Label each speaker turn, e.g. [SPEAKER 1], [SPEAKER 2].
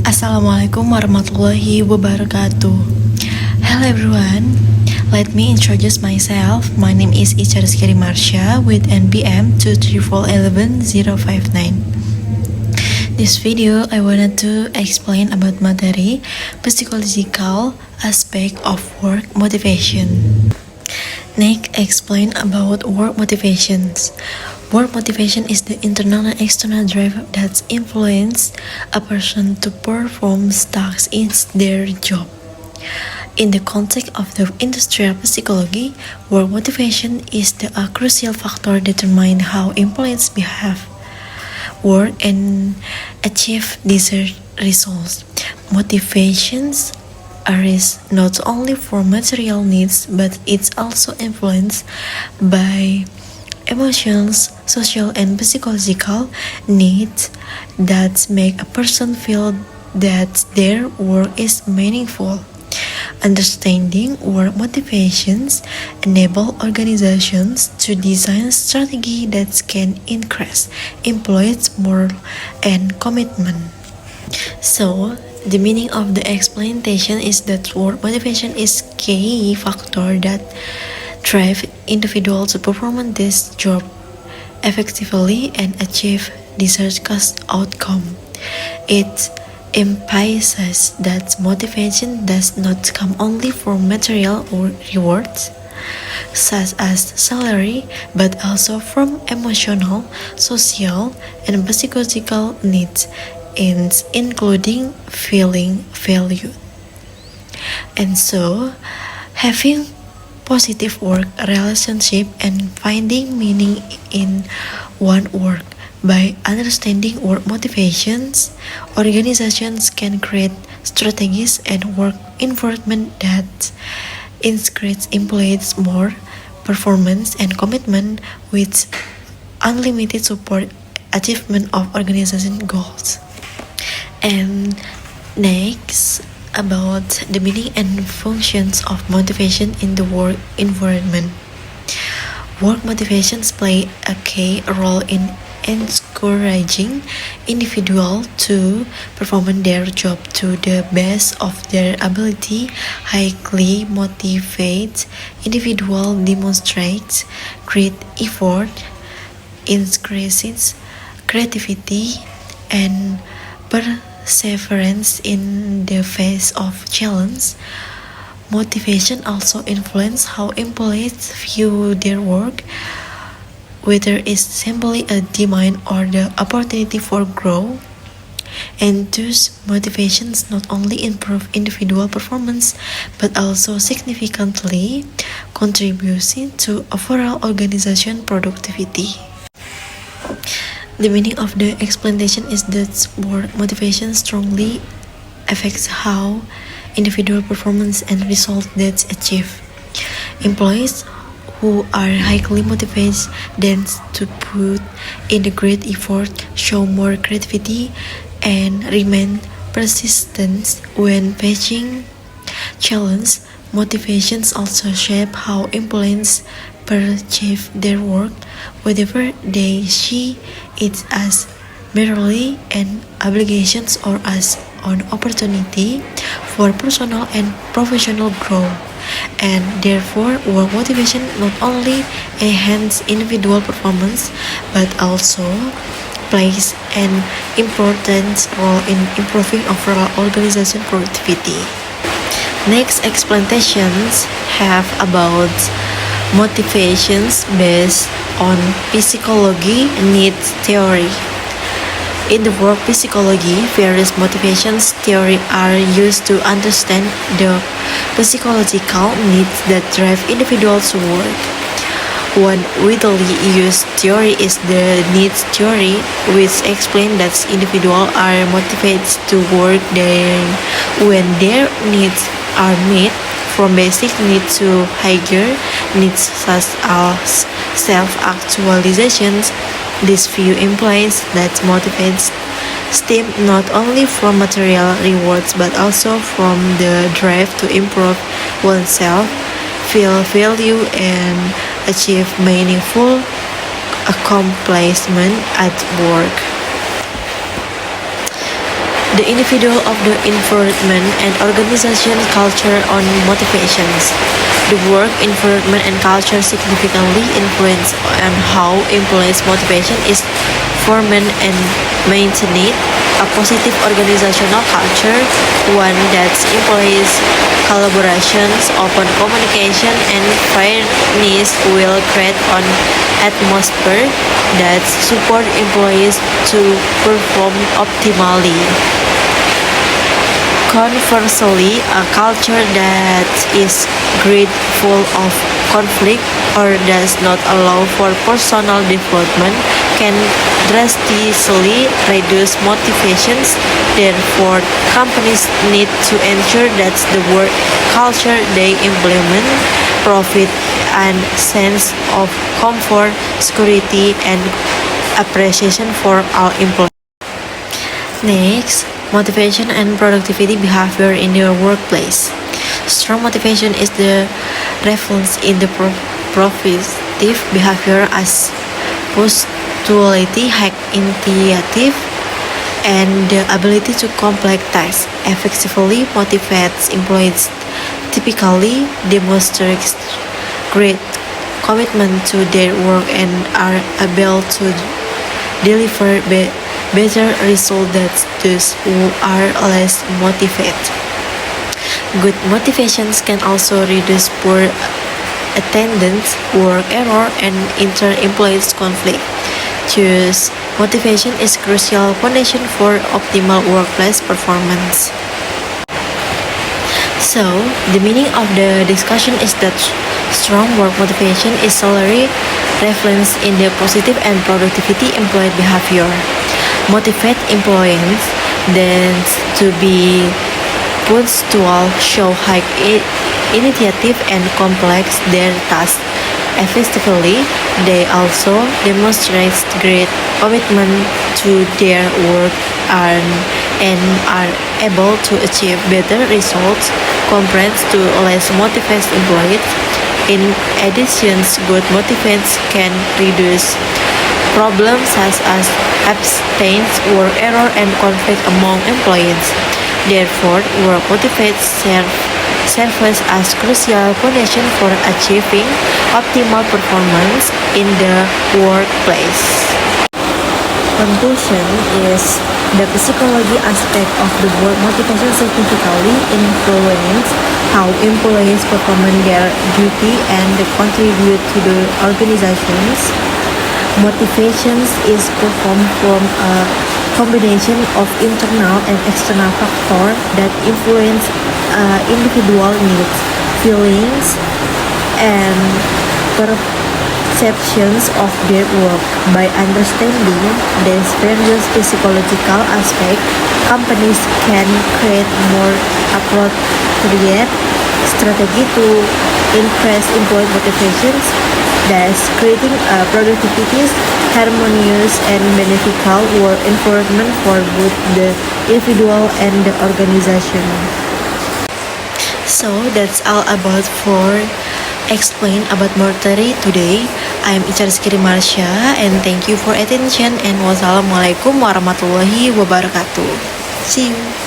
[SPEAKER 1] Assalamualaikum warahmatullahi wabarakatuh. Hello everyone, let me introduce myself. My name is Ica Rizky Marsha with NBM 23411-059. This video I wanted to explain about materi psychological aspect of work motivation. Next, explain about work motivations. Work motivation is the internal and external drive that influence a person to perform tasks in their job. In the context of the industrial psychology, work motivation is a crucial factor determine how employees behave, work, and achieve desired results. Motivations arise not only for material needs, but it's also influenced by emotions, social, and psychological needs that make a person feel that their work is meaningful. Understanding work motivations enable organizations to design strategy that can increase employees' morale and commitment. So, the meaning of the explanation is that work motivation is key factor that drive individuals to perform this job effectively and achieve desired outcome. It emphasizes that motivation does not come only from material or rewards, such as salary, but also from emotional, social, and psychological needs, including feeling valued. And so, having positive work relationship and finding meaning in one work. By understanding work motivations, organizations can create strategies and work environment that increase employees' more performance and commitment with unlimited support achievement of organization goals. And next, about the meaning and functions of motivation in the work environment. Work motivations play a key role in encouraging individuals to perform their job to the best of their ability. Highly motivated individual demonstrates great effort, increases creativity, and perseverance in the face of challenge. Motivation also influences how employees view their work, whether it's simply a demand or the opportunity for growth. And thus, motivations not only improve individual performance, but also significantly contributing to overall organization productivity. The meaning of the explanation is that work motivation strongly affects how individual performance and results that's achieved. Employees who are highly motivated tend to put in a great effort, show more creativity, and remain persistent when facing challenges. Motivations also shape how employees perceive their work, whether they see it as merely an obligation or as an opportunity for personal and professional growth. And therefore, work motivation not only enhances individual performance, but also plays an important role in improving overall organization productivity. Next explanations have about motivations based on psychology needs theory. In the work psychology, various motivations theory are used to understand the psychological needs that drive individuals to work. One widely used theory is the needs theory, which explains that individuals are motivated to work when their needs are met, from basic needs to higher needs such as self-actualizations. This view implies that motivates stem not only from material rewards but also from the drive to improve oneself, feel value, and achieve meaningful accomplishment at work. the individual of the environment and organization culture on motivations. The work environment and culture significantly influence on how employees' motivation is formed and maintained. A positive organizational culture, one that employs collaborations, open communication, and fairness, will create an atmosphere that support employees to perform optimally. Conversely, a culture that is grateful of conflict or does not allow for personal development can drastically reduce motivations. Therefore, companies need to ensure that the work culture they implement profit and sense of comfort, security, and appreciation for all employees. Next, motivation and productivity behavior in the workplace. Strong motivation is the reference in the positive behavior as punctuality, high initiative, and the ability to complete tasks effectively motivates employees. Typically, demonstrates great commitment to their work and are able to deliver better results than those who are less motivated. Good motivations can also reduce poor attendance, work error, and inter-employee conflict. Thus, motivation is crucial foundation for optimal workplace performance. So, the meaning of the discussion is that strong work motivation is solely referenced in the positive and productivity employee behavior. Motivate employees then to be punctual, show high initiative, and complex their tasks effectively. They also demonstrate great commitment to their work and are able to achieve better results compared to less motivated employees. In addition, good motivations can reduce problems such as absence, work error, and conflict among employees. Therefore, work motivates serves as crucial foundation for achieving optimal performance in the workplace. Conclusion is the psychology aspect of the work motivation significantly influence how employees perform their duty and contribute to the organizations. Motivations is performed from a combination of internal and external factors that influence individual needs, feelings, and perceptions of their work. By understanding these various physiological aspects, companies can create more appropriate strategy to increase employee motivations, thus creating a productivity, harmonious, and beneficial work environment for both the individual and the organization. So that's all about for explain about Mortari today. I'm Icar Skiri Marsha and thank you for attention and wassalamualaikum warahmatullahi wabarakatuh. See you.